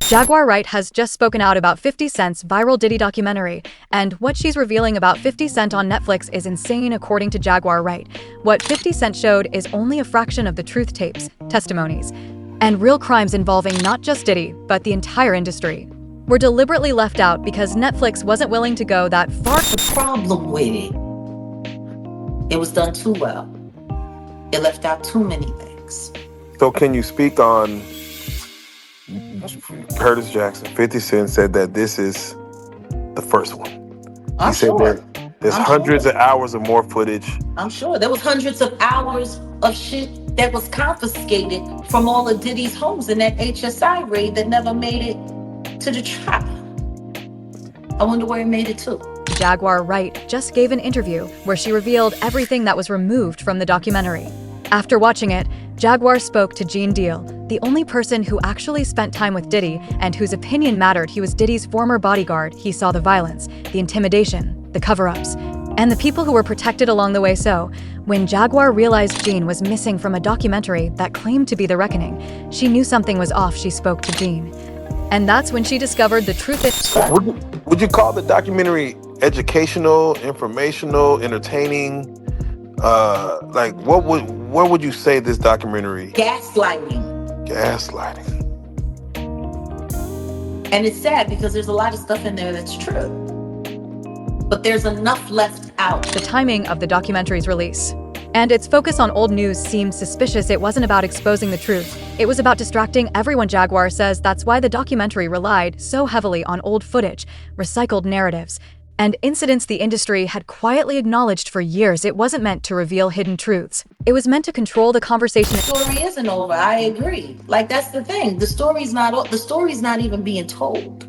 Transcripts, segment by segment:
Jaguar Wright has just spoken out about 50 Cent's viral Diddy documentary, and what she's revealing about 50 Cent on Netflix is insane according to Jaguar Wright. What 50 Cent showed is only a fraction of the truth tapes, testimonies, and real crimes involving not just Diddy, but the entire industry. Were deliberately left out because Netflix wasn't willing to go that far. The problem with it was done too well. It left out too many things. So can you speak on Curtis Jackson? 50 Cent said that this is the first one. I'm He said sure. that there's hundreds of hours of more footage. I'm sure there was hundreds of hours of shit that was confiscated from all of Diddy's homes in that HSI raid that never made it to the trial. I wonder where it made it to. Jaguar Wright just gave an interview where she revealed everything that was removed from the documentary. After watching it, Jaguar spoke to Gene Deal, the only person who actually spent time with Diddy and whose opinion mattered. He was Diddy's former bodyguard. He saw the violence, the intimidation, the cover-ups, and the people who were protected along the way. So, when Jaguar realized Gene was missing from a documentary that claimed to be The Reckoning, she knew something was off. She spoke to Gene. And that's when she discovered the truth. Would you call the documentary educational, informational, entertaining? What would you say this documentary? Gaslighting. Gaslighting. And it's sad because there's a lot of stuff in there that's true. But there's enough left out. The timing of the documentary's release and its focus on old news seemed suspicious. It wasn't about exposing the truth. It was about distracting everyone. Jaguar says that's why the documentary relied so heavily on old footage, recycled narratives, and incidents the industry had quietly acknowledged for years. It wasn't meant to reveal hidden truths. It was meant to control the conversation. The story isn't over. I agree. Like, that's the thing. The story's not even being told.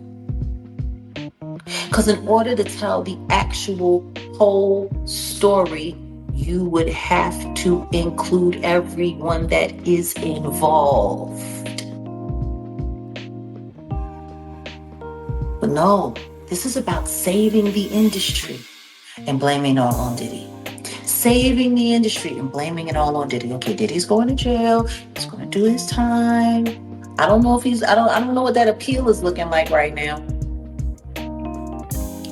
Because in order to tell the actual whole story, you would have to include everyone that is involved. But no, this is about saving the industry and blaming it all on Diddy. Saving the industry and blaming it all on Diddy. Okay, Diddy's going to jail. He's going to do his time. I don't know if I don't know what that appeal is looking like right now.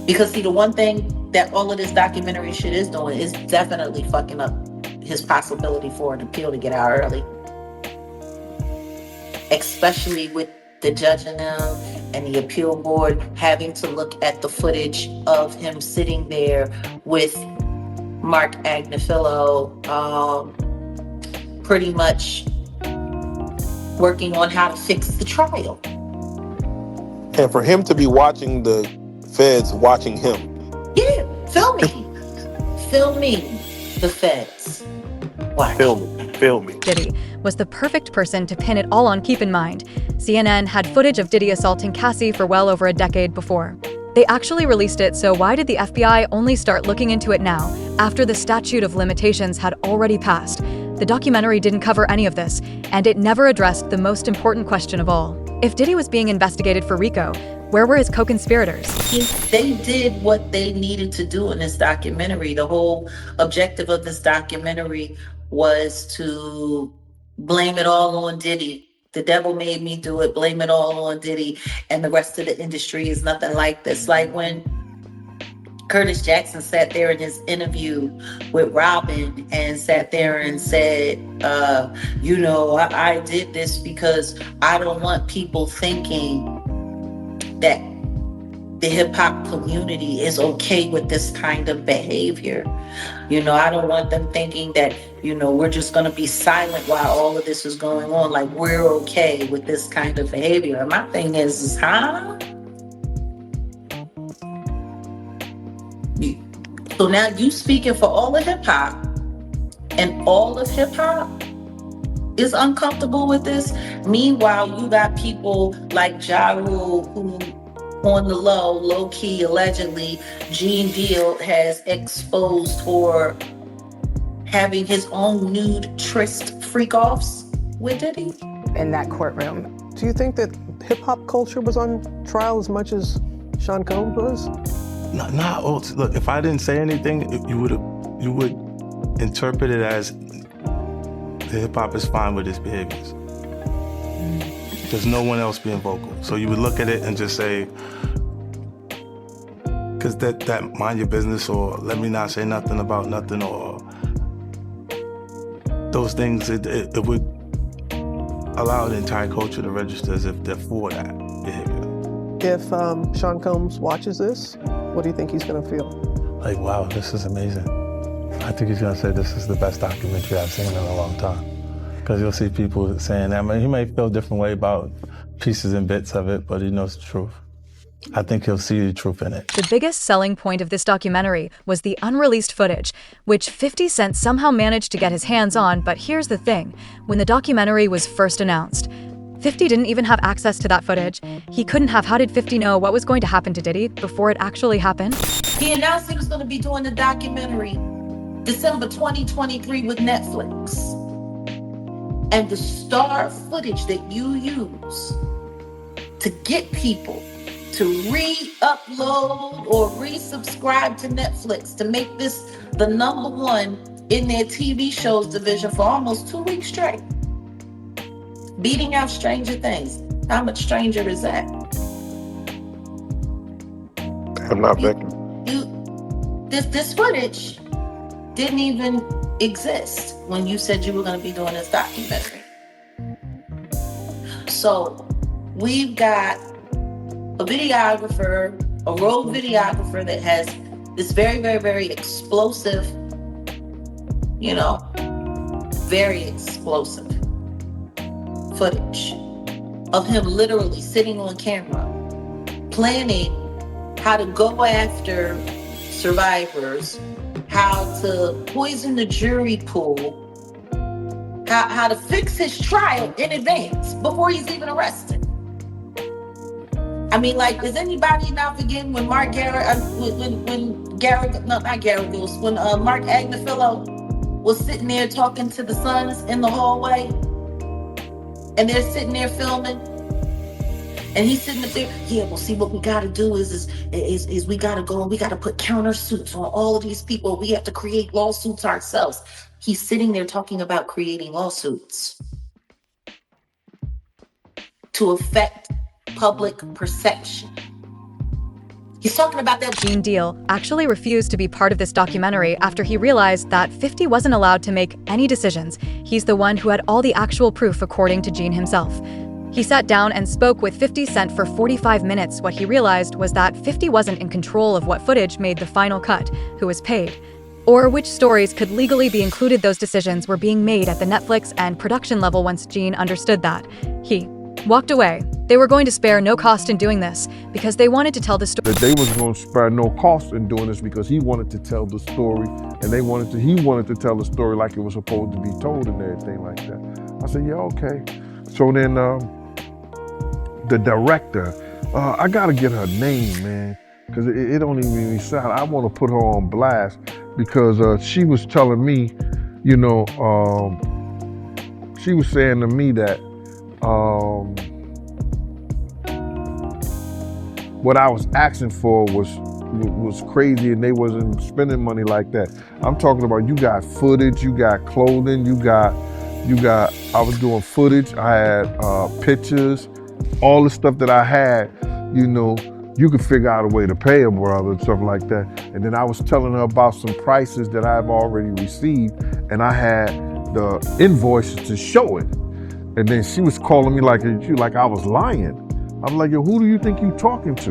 Because see, the one thing that all of this documentary shit is doing is definitely fucking up his possibility for an appeal to get out early. Especially with the judge and them and the appeal board having to look at the footage of him sitting there with Mark Agnifilo, pretty much working on how to fix the trial. And for him to be watching the feds watching him. Yeah, film me, the feds. Watch. Film me. Diddy was the perfect person to pin it all on. Keep in mind, CNN had footage of Diddy assaulting Cassie for well over a decade before. They actually released it, so why did the FBI only start looking into it now, after the statute of limitations had already passed? The documentary didn't cover any of this, and it never addressed the most important question of all. If Diddy was being investigated for RICO, where were his co-conspirators? They did what they needed to do in this documentary. The whole objective of this documentary was to blame it all on Diddy. The devil made me do it. Blame it all on Diddy. And the rest of the industry is nothing like this. Like when Curtis Jackson sat there in his interview with Robin and sat there and said, I did this because I don't want people thinking that the hip-hop community is okay with this kind of behavior. I don't want them thinking that, we're just going to be silent while all of this is going on. Like, we're okay with this kind of behavior. And my thing is huh? So now you speaking for all of hip-hop, and all of hip-hop is uncomfortable with this. Meanwhile, you got people like Ja Rule who, on the low key, allegedly, Gene Deal has exposed for having his own nude tryst freak-offs with Diddy. In that courtroom. Do you think that hip-hop culture was on trial as much as Sean Combs was? Look, if I didn't say anything, you would interpret it as the hip-hop is fine with his behaviors. there's no one else being vocal. So you would look at it and just say, because that mind your business, or let me not say nothing about nothing, or those things, it would allow the entire culture to register as if they're for that behavior. If Sean Combs watches this, what do you think he's gonna feel? Like, wow, this is amazing. I think he's gonna say this is the best documentary I've seen in a long time. Because you'll see people saying that. I mean, he may feel a different way about pieces and bits of it, but he knows the truth. I think he'll see the truth in it. The biggest selling point of this documentary was the unreleased footage, which 50 Cent somehow managed to get his hands on. But here's the thing. When the documentary was first announced, 50 didn't even have access to that footage. He couldn't have. How did 50 know what was going to happen to Diddy before it actually happened? He announced he was going to be doing the documentary December 2023 with Netflix. And the star footage that you use to get people to re-upload or resubscribe to Netflix to make this the #1 in their TV shows division for almost 2 weeks straight. Beating out Stranger Things. How much stranger is that? I'm not Becky. This footage didn't even exist when you said you were going to be doing this documentary. So we've got a videographer, a rogue videographer that has this very, very, very explosive, very explosive footage of him literally sitting on camera, planning how to go after survivors, how to poison the jury pool, how to fix his trial in advance before he's even arrested. I mean, like, is anybody not forgetting when Mark Agnifilo was sitting there talking to the sons in the hallway, and they're sitting there filming, and he's sitting up there, yeah, well, see, what we got to do is we got to go and we got to put countersuits on all of these people. We have to create lawsuits ourselves. He's sitting there talking about creating lawsuits to affect public perception. He's talking about that. Gene Deal actually refused to be part of this documentary after he realized that 50 wasn't allowed to make any decisions. He's the one who had all the actual proof, according to Gene himself. He sat down and spoke with 50 Cent for 45 minutes. What he realized was that 50 wasn't in control of what footage made the final cut, who was paid, or which stories could legally be included. Those decisions were being made at the Netflix and production level. Once Gene understood that, he walked away. They were going to spare no cost in doing this because they wanted to tell the story. That they was going to spare no cost in doing this because he wanted to tell the story, and he wanted to tell the story like it was supposed to be told and everything like that. I said, yeah, okay. So then the director, I gotta get her name, man, because it don't even sound. I want to put her on blast because she was telling me, she was saying to me that what I was asking for was crazy, and they wasn't spending money like that. I'm talking about, you got footage, you got clothing, you got. I was doing footage. I had pictures, all the stuff that I had. You could figure out a way to pay a brother and stuff like that. And then I was telling her about some prices that I've already received, and I had the invoices to show it. And then she was calling me like I was lying. I'm like, yo, who do you think you talking to?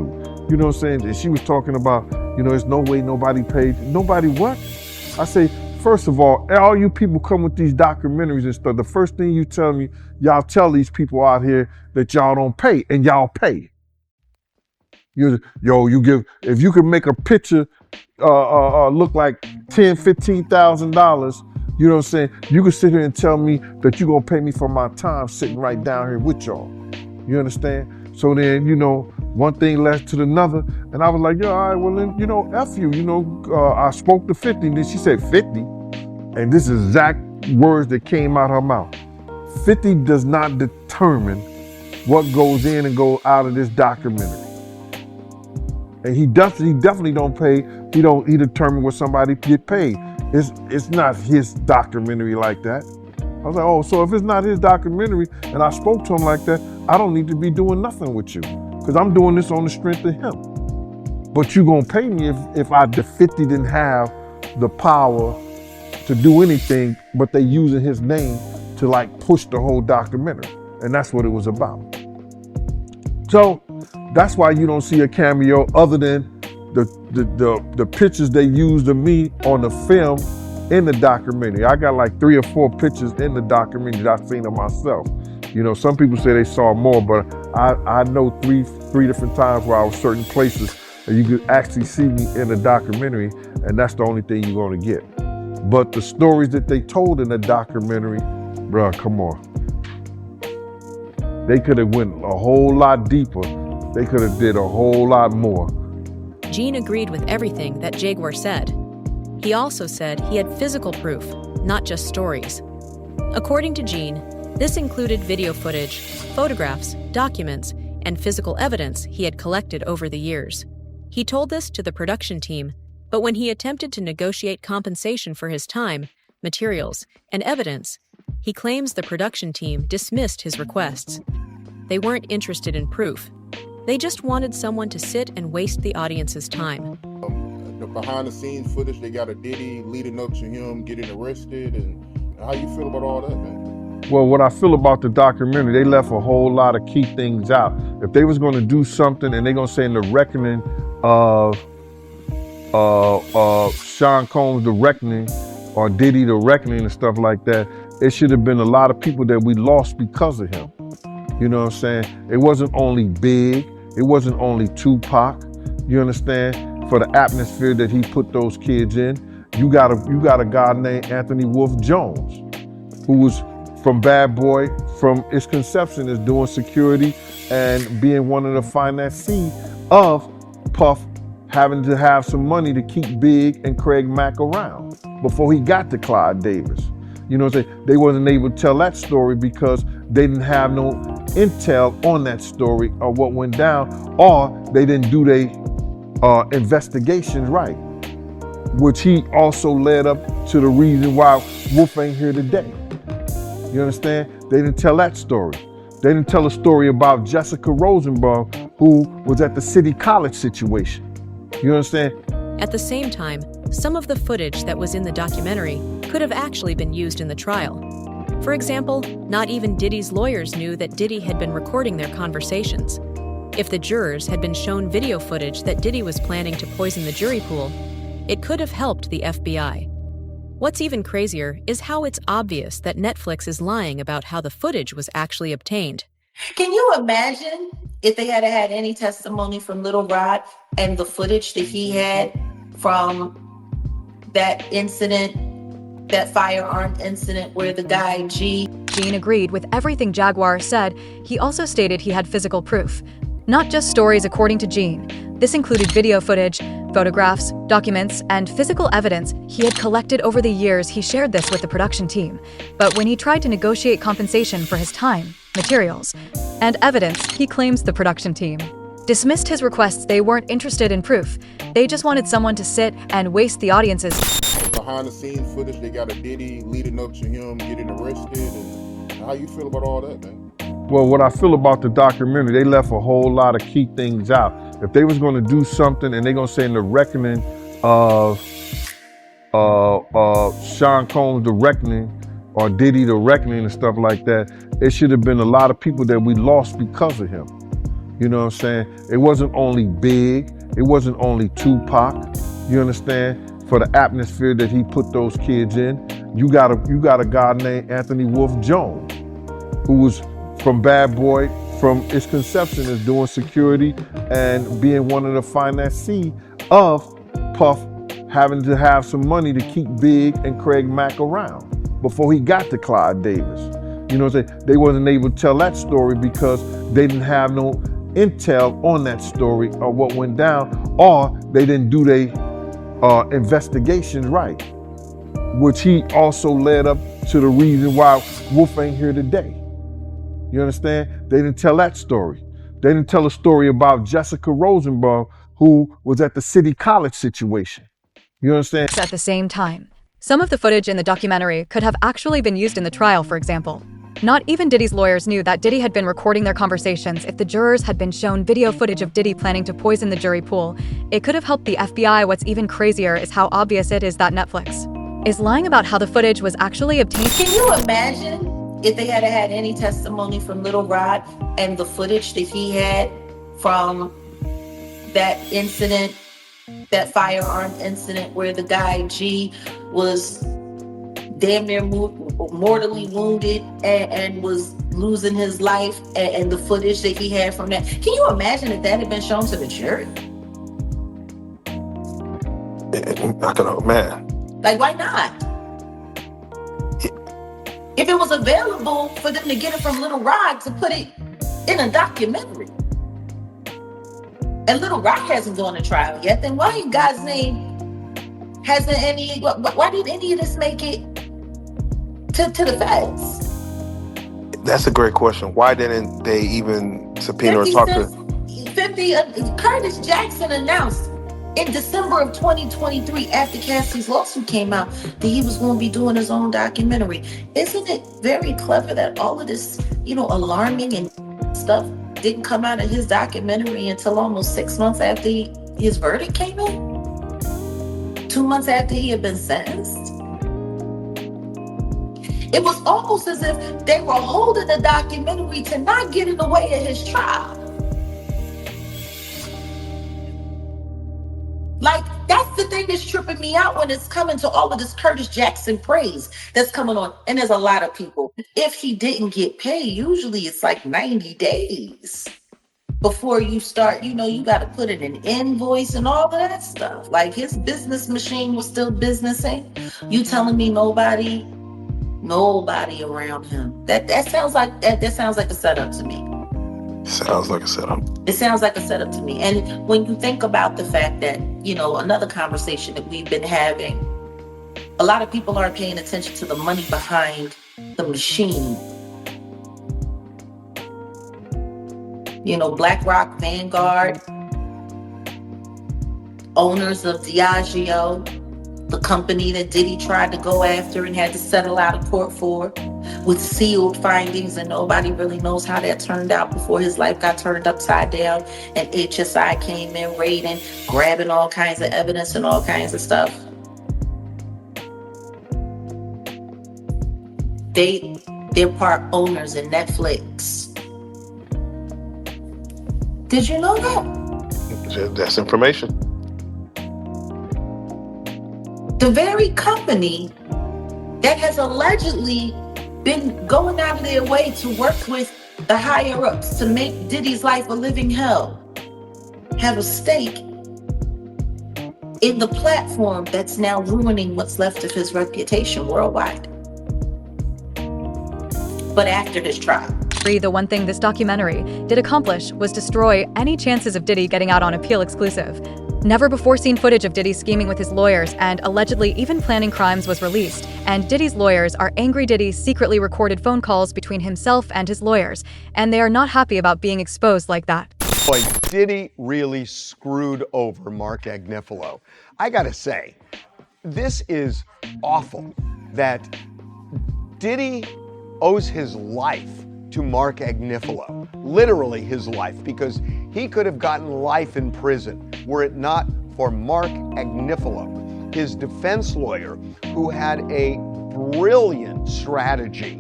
You know what I'm saying? And she was talking about, there's no way nobody paid. Nobody what? I say, first of all you people come with these documentaries and stuff, the first thing you tell me, y'all tell these people out here that y'all don't pay, and y'all pay. You give, if you can make a picture look like $10,000, $15,000, you know what I'm saying? You can sit here and tell me that you're gonna pay me for my time sitting right down here with y'all. You understand? So then, one thing led to another, and I was like, yo, all right, well then, F you, I spoke to 50, and then she said 50, and this is exact words that came out her mouth. 50 does not determine what goes in and goes out of this documentary. And he definitely don't pay, he determine what somebody get paid. It's not his documentary like that. I was like, oh, so if it's not his documentary and I spoke to him like that, I don't need to be doing nothing with you because I'm doing this on the strength of him. But you gonna pay me if the 50 didn't have the power to do anything, but they using his name to like push the whole documentary. And that's what it was about. So that's why you don't see a cameo other than the pictures they used of me on the film in the documentary. I got like 3 or 4 pictures in the documentary that I've seen of myself. You know, some people say they saw more, but I know three different times where I was certain places and you could actually see me in the documentary, and that's the only thing you're gonna get. But the stories that they told in the documentary, bruh, come on. They could have went a whole lot deeper. They could have did a whole lot more. Gene agreed with everything that Jaguar said. He also said he had physical proof, not just stories. According to Gene, this included video footage, photographs, documents, and physical evidence he had collected over the years. He told this to the production team, but when he attempted to negotiate compensation for his time, materials, and evidence, he claims the production team dismissed his requests. They weren't interested in proof. They just wanted someone to sit and waste the audience's time. The behind the scenes footage they got of Diddy leading up to him getting arrested, and how you feel about all that, man? Well, what I feel about the documentary, they left a whole lot of key things out. If they was gonna do something and they're gonna say in the reckoning of Sean Combs, The Reckoning, or Diddy, The Reckoning and stuff like that, it should have been a lot of people that we lost because of him. You know what I'm saying? It wasn't only Big, it wasn't only Tupac, you understand? For the atmosphere that he put those kids in, you got a guy named Anthony Wolf Jones, who was from Bad Boy, from its conception as doing security and being one of the financiers of Puff having to have some money to keep Big and Craig Mack around before he got to Clyde Davis. You know what I'm saying? They wasn't able to tell that story because they didn't have no intel on that story or what went down, or they didn't do their investigations right, which he also led up to the reason why Wolf ain't here today. You understand? They didn't tell that story. They didn't tell a story about Jessica Rosenbaum, who was at the City College situation. You understand? At the same time, some of the footage that was in the documentary could have actually been used in the trial. For example, not even Diddy's lawyers knew that Diddy had been recording their conversations. If the jurors had been shown video footage that Diddy was planning to poison the jury pool, it could have helped the FBI. What's even crazier is how it's obvious that Netflix is lying about how the footage was actually obtained. Can you imagine if they had had any testimony from Little Rod and the footage that he had from that incident, that firearm incident where the guy Gene agreed with everything Jaguar said. He also stated he had physical proof, not just stories. According to Gene, this included video footage, photographs, documents, and physical evidence he had collected over the years. He shared this with the production team, but when he tried to negotiate compensation for his time, materials, and evidence, he claims the production team dismissed his requests. They weren't interested in proof. They just wanted someone to sit and waste the audience's Behind the scenes footage they got of Diddy leading up to him getting arrested, and how you feel about all that, man? Well, what I feel about the documentary, they left a whole lot of key things out. If they was gonna do something and they're gonna say in the reckoning of Sean Combs, The Reckoning, or Diddy, The Reckoning and stuff like that, it should have been a lot of people that we lost because of him. You know what I'm saying? It wasn't only Big, it wasn't only Tupac, you understand? For the atmosphere that he put those kids in, you got a guy named Anthony Wolf Jones, who was from Bad Boy, from its conception as doing security and being one of the financiers of Puff having to have some money to keep Big and Craig Mack around before he got to Clyde Davis. You know what I'm saying? They wasn't able to tell that story because they didn't have no intel on that story or what went down, or they didn't do their investigations right, which he also led up to the reason why Wolf ain't here today. You understand? They didn't tell that story. They didn't tell a story about Jessica Rosenbaum, who was at the City College situation. You understand? at the same time. Some of the footage in the documentary could have actually been used in the trial, for example. Not even Diddy's lawyers knew that Diddy had been recording their conversations. If the jurors had been shown video footage of Diddy planning to poison the jury pool, it could have helped the FBI. What's even crazier is how obvious it is that Netflix is lying about how the footage was actually obtained. Can you imagine if they had had any testimony from Little Rod and the footage that he had from that incident, that firearm incident where the guy G was damn near mortally wounded and was losing his life, and the footage that he had from that? Can you imagine if that had been shown to the jury? I don't know, man. Like, why not? If it was available for them to get it from Little Rod to put it in a documentary, and Little Rod hasn't gone to trial yet, then why in God's name hasn't any, why did any of this make it to the feds? That's a great question. Why didn't they even subpoena or 50 talk to? Curtis Jackson announced in December of 2023, after Cassie's lawsuit came out, that he was going to be doing his own documentary. Isn't it very clever that all of this, alarming and stuff didn't come out of his documentary until almost 6 months after his verdict came in? 2 months after he had been sentenced? It was almost as if they were holding the documentary to not get in the way of his trial. Like, that's the thing that's tripping me out when it's coming to all of this Curtis Jackson praise that's coming on. And there's a lot of people. If he didn't get paid, usually it's like 90 days before you start, you got to put in an invoice and all of that stuff. Like, his business machine was still businessing. You telling me nobody around him. That sounds like a setup to me. Sounds like a setup. It sounds like a setup to me. And when you think about the fact that, another conversation that we've been having, a lot of people aren't paying attention to the money behind the machine. BlackRock, Vanguard, owners of Diageo, the company that Diddy tried to go after and had to settle out of court for, with sealed findings, and nobody really knows how that turned out before his life got turned upside down and HSI came in raiding, grabbing all kinds of evidence and all kinds of stuff. They're part owners in Netflix. Did you know that? That's information. The very company that has allegedly been going out of their way to work with the higher ups to make Diddy's life a living hell have a stake in the platform that's now ruining what's left of his reputation worldwide. But after this trial, The one thing this documentary did accomplish was destroy any chances of Diddy getting out on appeal exclusive. Never before seen footage of Diddy scheming with his lawyers and allegedly even planning crimes was released, and Diddy's lawyers are angry Diddy secretly recorded phone calls between himself and his lawyers, and they are not happy about being exposed like that. Boy, Diddy really screwed over Mark Agnifilo. I gotta say, this is awful that Diddy owes his life to Mark Agnifilo, literally his life, because he could have gotten life in prison were it not for Mark Agnifilo, his defense lawyer, who had a brilliant strategy.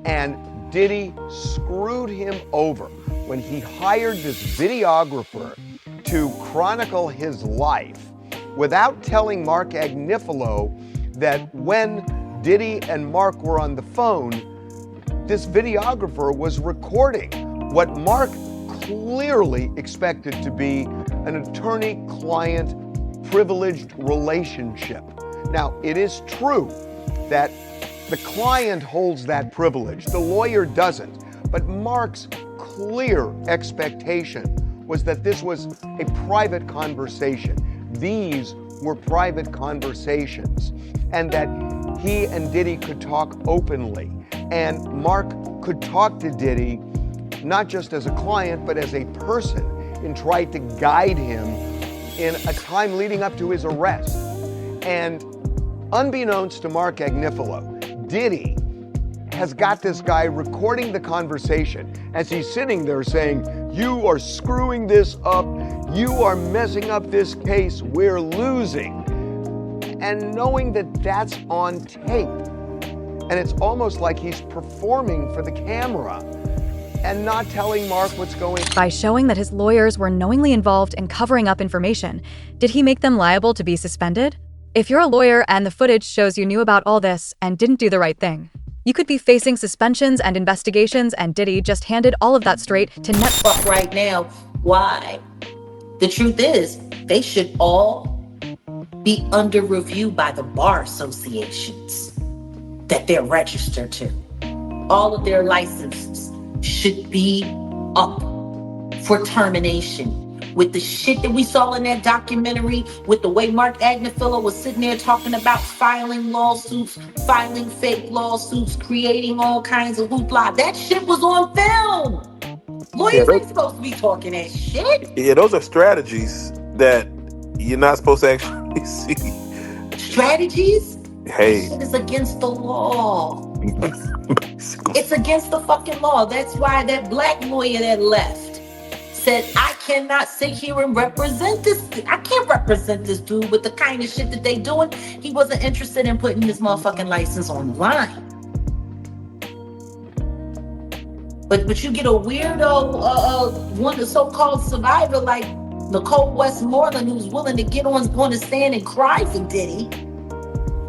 And Diddy screwed him over when he hired this videographer to chronicle his life without telling Mark Agnifilo that when Diddy and Mark were on the phone, this videographer was recording what Mark clearly expected to be an attorney-client privileged relationship. Now, it is true that the client holds that privilege, the lawyer doesn't, but Mark's clear expectation was that this was a private conversation. These were private conversations, and that he and Diddy could talk openly. And Mark could talk to Diddy not just as a client, but as a person, and tried to guide him in a time leading up to his arrest. And Unbeknownst to Mark Agnifilo, Diddy has got this guy recording the conversation as he's sitting there saying, "You are screwing this up. You are messing up this case. We're losing." And knowing that that's on tape. And it's almost like he's performing for the camera and not telling Mark what's going on. By showing that his lawyers were knowingly involved in covering up information, did he make them liable to be suspended? If you're a lawyer and the footage shows you knew about all this and didn't do the right thing, you could be facing suspensions and investigations, and Diddy just handed all of that straight to Netflix. Right now, why? The truth is, they should all be under review by the bar associations that they're registered to. All of their licenses should be up for termination. With the shit that we saw in that documentary, with the way Mark Agnifilo was sitting there talking about filing lawsuits, filing fake lawsuits, creating all kinds of hoopla. That shit was on film. Lawyers ain't supposed to be talking that shit. Yeah, those are strategies that you're not supposed to actually see. Strategies? Hey. That shit is against the law. It's against the fucking law. That's why that black lawyer that left said, I cannot sit here and represent this. I can't represent this dude with the kind of shit that they doing. He wasn't interested in putting his motherfucking license online. But you get a weirdo, one the so-called survivor like Nicole Westmoreland, who's willing to get on the stand and cry for Diddy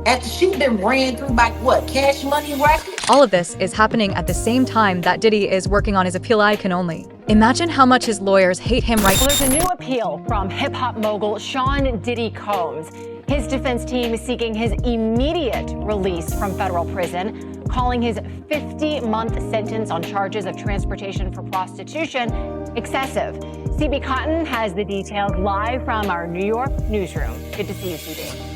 after she's been ran through by what, Cash Money Records? All of this is happening at the same time that Diddy is working on his appeal. I can only imagine how much his lawyers hate him right now. There's a new appeal from hip-hop mogul Cent Diddy Combs. His defense team is seeking his immediate release from federal prison, calling his 50-month sentence on charges of transportation for prostitution excessive. CB Cotton has the details live from our New York newsroom. Good to see you, CB.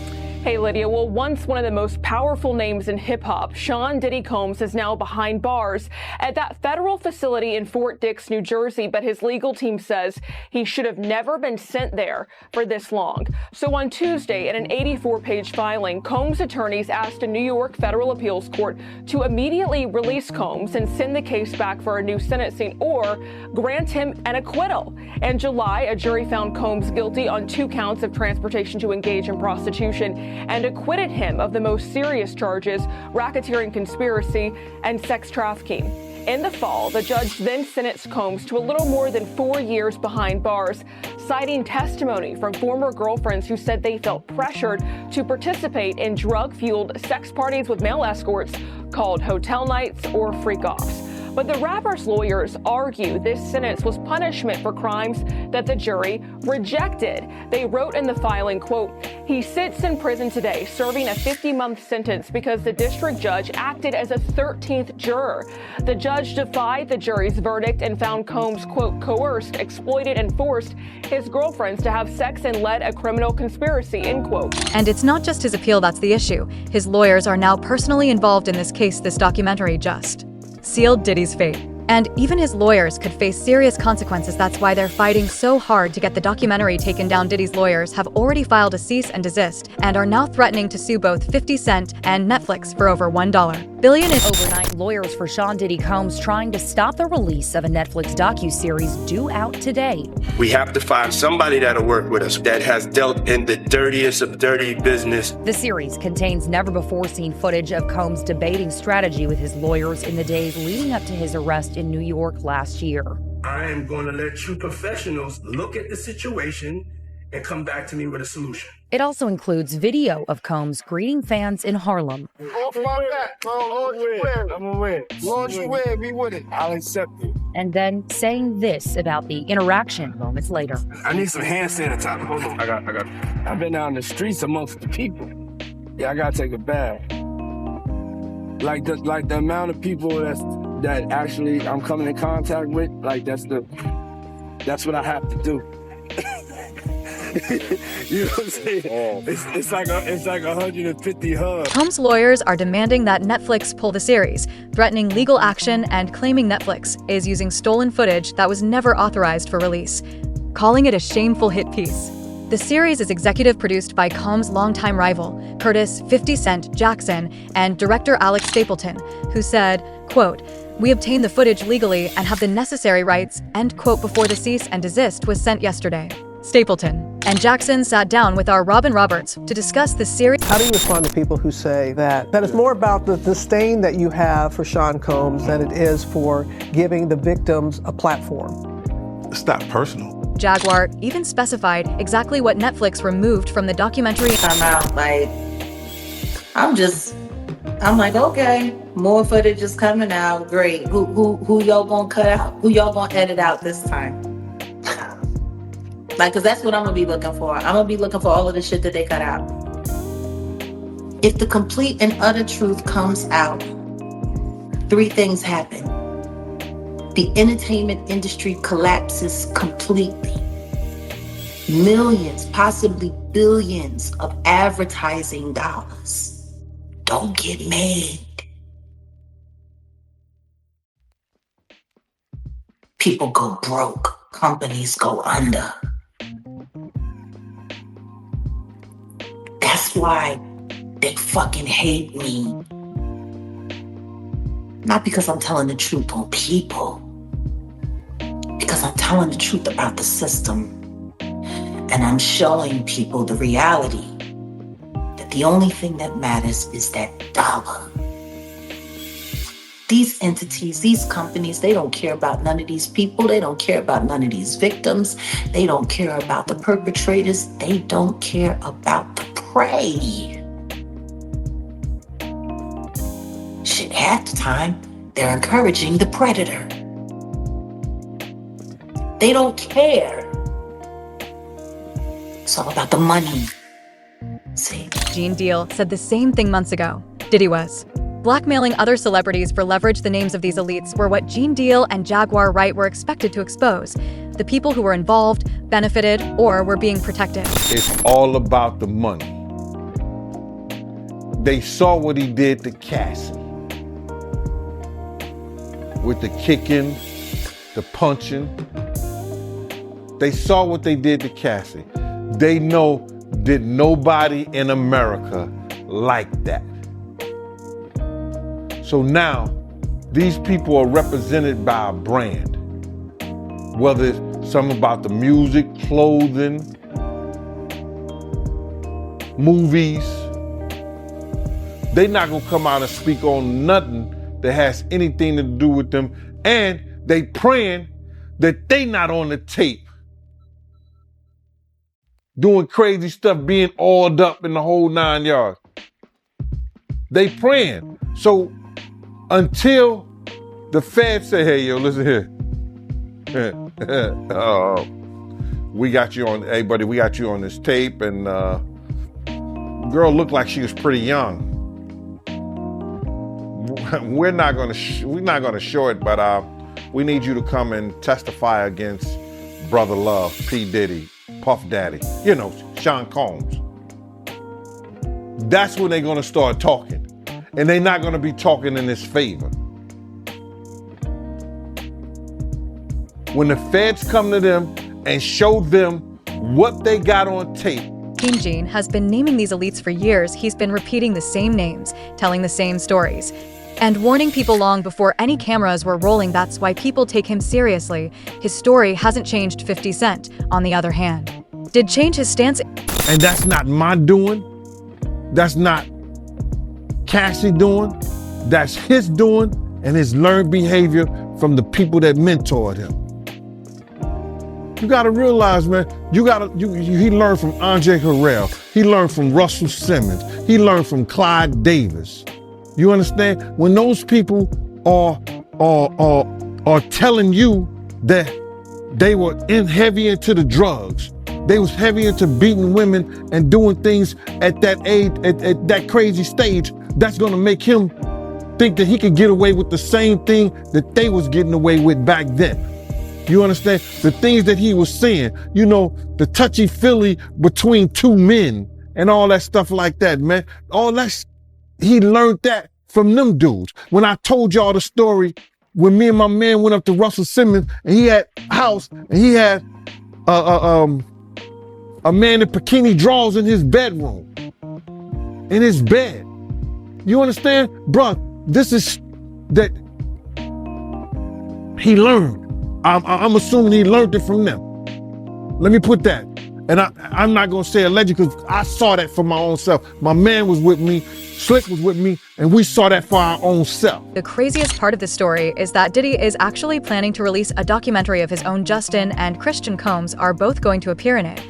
Hey, Lydia. Well, once one of the most powerful names in hip-hop, Cent Diddy Combs is now behind bars at that federal facility in Fort Dix, New Jersey, but his legal team says he should have never been sent there for this long. So on Tuesday, in an 84-page filing, Combs' attorneys asked a New York federal appeals court to immediately release Combs and send the case back for a new sentencing or grant him an acquittal. In July, a jury found Combs guilty on 2 counts of transportation to engage in prostitution and acquitted him of the most serious charges, racketeering conspiracy and sex trafficking. In the fall, the judge then sentenced Combs to a little more than 4 years behind bars, citing testimony from former girlfriends who said they felt pressured to participate in drug-fueled sex parties with male escorts called hotel nights or freak-offs. But the rapper's lawyers argue this sentence was punishment for crimes that the jury rejected. They wrote in the filing, quote, "He sits in prison today serving a 50-month sentence because the district judge acted as a 13th juror. The judge defied the jury's verdict and found Combs, quote, coerced, exploited, and forced his girlfriends to have sex and led a criminal conspiracy," end quote. And it's not just his appeal that's the issue. His lawyers are now personally involved in this case. This documentary just sealed Diddy's fate. And even his lawyers could face serious consequences. That's why they're fighting so hard to get the documentary taken down. Diddy's lawyers have already filed a cease and desist and are now threatening to sue both 50 Cent and Netflix for over $1 billion. Overnight, lawyers for Cent Diddy Combs trying to stop the release of a Netflix docuseries due out today. We have to find somebody that'll work with us that has dealt in the dirtiest of dirty business. The series contains never-before-seen footage of Combs debating strategy with his lawyers in the days leading up to his arrest in New York last year. I am going to let you professionals look at the situation and come back to me with a solution. It also includes video of Combs greeting fans in Harlem. Off my back, Lord, you win. I'm gonna win. Lord, you win. Be with it. I'll accept it. And then saying this about the interaction moments later. I need some hand sanitizer. Hold on. I got it. I've been out in the streets amongst the people. Yeah, I gotta take a bath. Like the amount of people that actually I'm coming in contact with, like that's what I have to do. You know what I'm saying? It's like 150 hugs. Combs' lawyers are demanding that Netflix pull the series, threatening legal action and claiming Netflix is using stolen footage that was never authorized for release, calling it a shameful hit piece. The series is executive produced by Combs' longtime rival, Curtis 50 Cent Jackson, and director Alex Stapleton, who said, quote, "We obtained the footage legally and have the necessary rights," end quote, before the cease and desist was sent yesterday. Stapleton and Jackson sat down with our Robin Roberts to discuss the series. How do you respond to people who say that it's more about the disdain that you have for Sean Combs than it is for giving the victims a platform? It's not personal. Jaguar even specified exactly what Netflix removed from the documentary. I'm out, like, I'm like, okay, more footage is coming out, great. Who y'all gonna cut out? Who y'all gonna edit out this time? Like, cause that's what I'm gonna be looking for. I'm gonna be looking for all of the shit that they cut out. If the complete and utter truth comes out, three things happen. The entertainment industry collapses completely. Millions, possibly billions of advertising dollars don't get made. People go broke. Companies go under. That's why they fucking hate me. Not because I'm telling the truth on people, because I'm telling the truth about the system. And I'm showing people the reality that the only thing that matters is that dollar. These entities, these companies, they don't care about none of these people. They don't care about none of these victims. They don't care about the perpetrators. They don't care about the prey. Shit, half the time, they're encouraging the predator. They don't care. It's all about the money. See? Gene Deal said the same thing months ago. Diddy was. Blackmailing other celebrities for leverage the names of these elites were what Gene Deal and Jaguar Wright were expected to expose. The people who were involved, benefited, or were being protected. It's all about the money. They saw what he did to Cassie. With the kicking, the punching. They saw what they did to Cassie. They know that nobody in America liked that. So now, these people are represented by a brand. Whether it's something about the music, clothing, movies. They're not gonna come out and speak on nothing that has anything to do with them. And they praying that they not on the tape doing crazy stuff, being oiled up in the whole 9 yards. They praying. So until the feds say, hey, yo, listen here. We got you on, hey, buddy, we got you on this tape. And girl looked like she was pretty young. We're not gonna show it, but we need you to come and testify against Brother Love, P. Diddy, Puff Daddy, you know, Sean Combs. That's when they're gonna start talking. And they're not gonna be talking in his favor. When the feds come to them and show them what they got on tape. King Gene has been naming these elites for years. He's been repeating the same names, telling the same stories, and warning people long before any cameras were rolling. That's why people take him seriously. His story hasn't changed. 50 Cent, on the other hand, did change his stance. And that's not my doing. That's not Cassie doing. That's his doing and his learned behavior from the people that mentored him. You gotta realize, man, he learned from Andre Harrell. He learned from Russell Simmons. He learned from Clyde Davis. You understand? When those people are telling you that they were heavy into the drugs, they was heavy into beating women and doing things at that age, at that crazy stage, that's gonna make him think that he could get away with the same thing that they was getting away with back then. You understand? The things that he was saying, you know, the touchy-feely between two men and all that stuff like that, man. All that, he learned that from them dudes. When I told y'all the story, when me and my man went up to Russell Simmons and he had a house and he had a a man in bikini drawers in his bedroom, in his bed. You understand? Bruh, this is that he learned. I'm assuming he learned it from them. Let me put that. And I'm not gonna say alleged because I saw that for my own self. My man was with me, Slick was with me, and we saw that for our own self. The craziest part of the story is that Diddy is actually planning to release a documentary of his own. Justin and Christian Combs are both going to appear in it.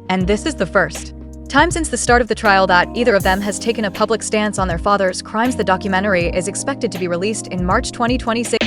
And this is the first time since the start of the trial that either of them has taken a public stance on their father's crimes. The documentary is expected to be released in March 2026.